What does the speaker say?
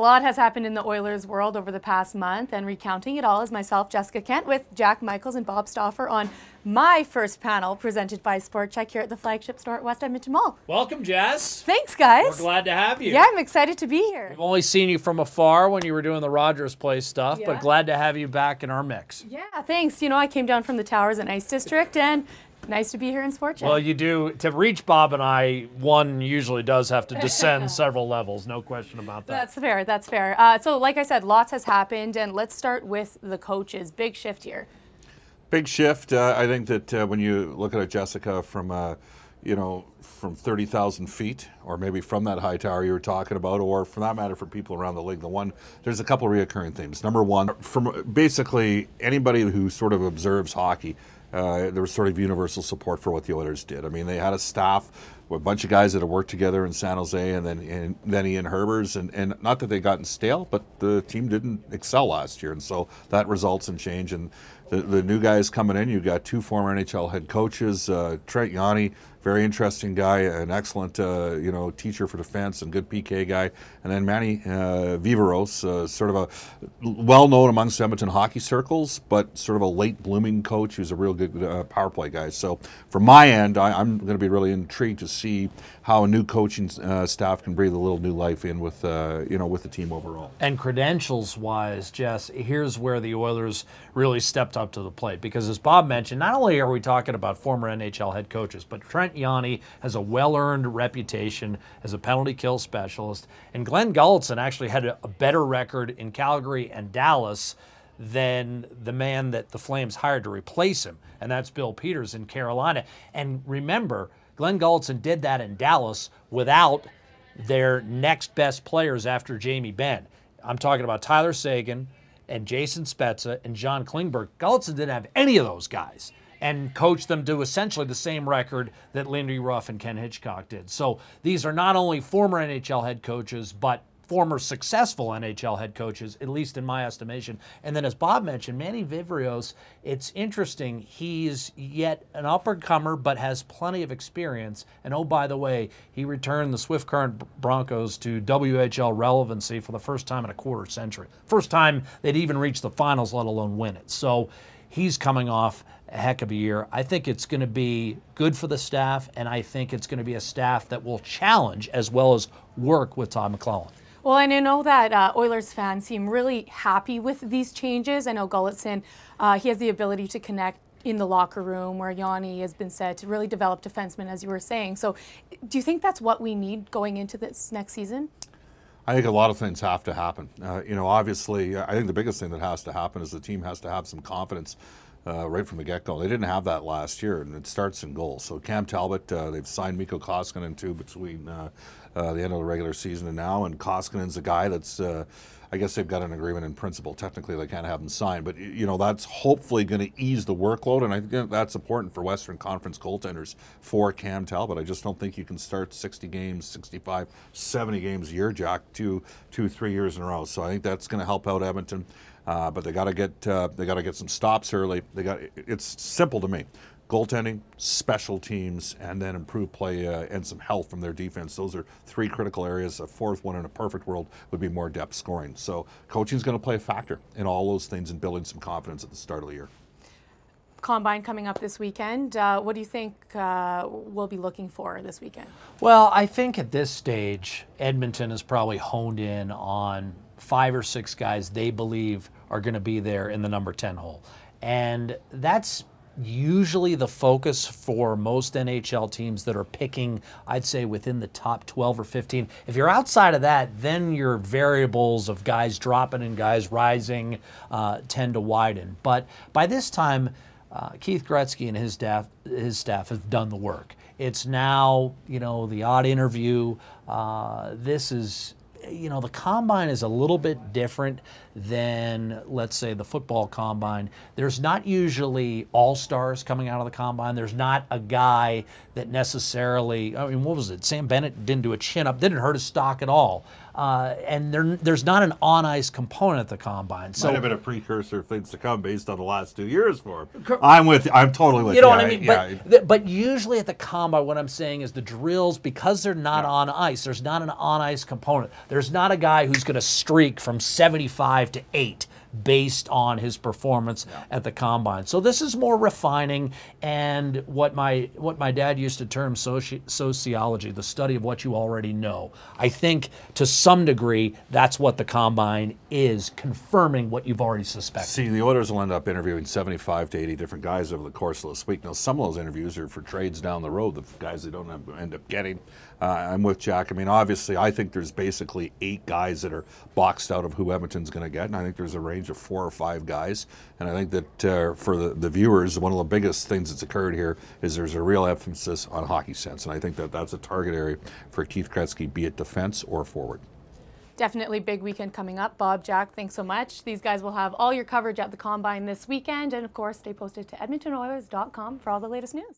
lot has happened in the Oilers world over the past month, and recounting it all is myself, Jessica Kent, with Jack Michaels and Bob Stauffer on my first panel presented by Sport Check here at the flagship store at West Edmonton Mall. Welcome, Jess. Thanks, guys. We're glad to have you. Yeah, I'm excited to be here. We've only seen you from afar when you were doing the Rogers Place stuff, but glad to have you back in our mix. Yeah, thanks. You know, I came down from the Towers and Ice District, and nice to be here in Sport Check. Well, you do. To reach Bob and I, one usually does have to descend several levels. No question about that. That's fair. That's fair. So, like I said, lots has happened, and let's start with the coaches. Big shift here. Big shift. I think that when you look at it, Jessica, from from 30,000 feet, or maybe from that high tower you were talking about, or for that matter, for people around the league, there's a couple of reoccurring themes. Number one, from basically anybody who sort of observes hockey, there was sort of universal support for what the Oilers did. I mean, they had a staff with a bunch of guys that had worked together in San Jose, and then Ian Herbers, and not that they gotten stale, but the team didn't excel last year, and so that results in change. And the new guys coming in, you've got two former NHL head coaches, Trent Yanni, very interesting guy, an excellent teacher for defense and good PK guy, and then Manny Viveros, sort of a well-known amongst Edmonton hockey circles, but sort of a late blooming coach who's a real good power play guy. So from my end, I'm going to be really intrigued to see how a new coaching staff can breathe a little new life in with with the team overall. And credentials-wise, Jess, here's where the Oilers really stepped up to the plate, because as Bob mentioned, not only are we talking about former NHL head coaches, but Trent Yanni has a well-earned reputation as a penalty kill specialist, and Glenn Gulutzan actually had a better record in Calgary and Dallas than the man that the Flames hired to replace him, and that's Bill Peters in Carolina. And remember, Glenn Gulutzan did that in Dallas without their next best players after Jamie Benn. I'm talking about Tyler Seguin and Jason Spezza and John Klingberg. Gulutzan didn't have any of those guys and coached them to essentially the same record that Lindy Ruff and Ken Hitchcock did. So these are not only former NHL head coaches, but former successful NHL head coaches, at least in my estimation. And then as Bob mentioned, Manny Viveros, it's interesting. He's yet an up-and-comer, but has plenty of experience. And oh, by the way, he returned the Swift Current Broncos to WHL relevancy for the first time in a quarter century. First time they'd even reached the finals, let alone win it. So he's coming off a heck of a year. I think it's going to be good for the staff, and I think it's going to be a staff that will challenge as well as work with Todd McLellan. Well, and I know that Oilers fans seem really happy with these changes. I know Gulutzan, he has the ability to connect in the locker room, where Yanni has been said to really develop defensemen, as you were saying. So do you think that's what we need going into this next season? I think a lot of things have to happen. Obviously, I think the biggest thing that has to happen is the team has to have some confidence right from the get-go. They didn't have that last year, and it starts in goals. So Cam Talbot, they've signed Mikko Koskinen too between the end of the regular season and now, and Koskinen's a guy that's, I guess they've got an agreement in principle. Technically, they can't have him signed, but that's hopefully going to ease the workload, and I think that's important for Western Conference goaltenders for Cam Talbot. I just don't think you can start 60 games, 65, 70 games a year, Jack, 2-3 years in a row. So I think that's going to help out Edmonton. But they got to get some stops early. It's simple to me: goaltending, special teams, and then improved play and some health from their defense. Those are three critical areas. A fourth one in a perfect world would be more depth scoring. So coaching is going to play a factor in all those things and building some confidence at the start of the year. Combine coming up this weekend. What do you think we'll be looking for this weekend? Well, I think at this stage, Edmonton is probably honed in on 5 or 6 guys they believe are going to be there in the number 10 hole. And that's usually the focus for most NHL teams that are picking, I'd say, within the top 12 or 15. If you're outside of that, then your variables of guys dropping and guys rising tend to widen. But by this time, Keith Gretzky and his staff have done the work. It's now, the odd interview. This is, the Combine is a little bit different than, let's say, the football Combine. There's not usually all-stars coming out of the Combine. There's not a guy that necessarily, what was it? Sam Bennett didn't do a chin-up, didn't hurt his stock at all. and there's not an on-ice component at the Combine. So might have been a precursor of things to come based on the last 2 years for him. I'm totally with you. You know what I mean? But usually at the Combine, what I'm saying is the drills, because they're not on ice, there's not an on-ice component. There's not a guy who's going to streak from 75 to 8 based on his performance at the Combine. So this is more refining, and what my dad used to term sociology, the study of what you already know. I think to some degree that's what the Combine is, confirming what you've already suspected. See, the Oilers will end up interviewing 75 to 80 different guys over the course of this week. Now, some of those interviews are for trades down the road, the guys they don't end up getting. I'm with Jack. I mean, obviously, I think there's basically 8 guys that are boxed out of who Edmonton's going to get, and I think there's a range of 4 or 5 guys. And I think that for the viewers, one of the biggest things that's occurred here is there's a real emphasis on hockey sense, and I think that that's a target area for Keith Gretzky, be it defense or forward. Definitely big weekend coming up. Bob, Jack, thanks so much. These guys will have all your coverage at the Combine this weekend, and of course, stay posted to EdmontonOilers.com for all the latest news.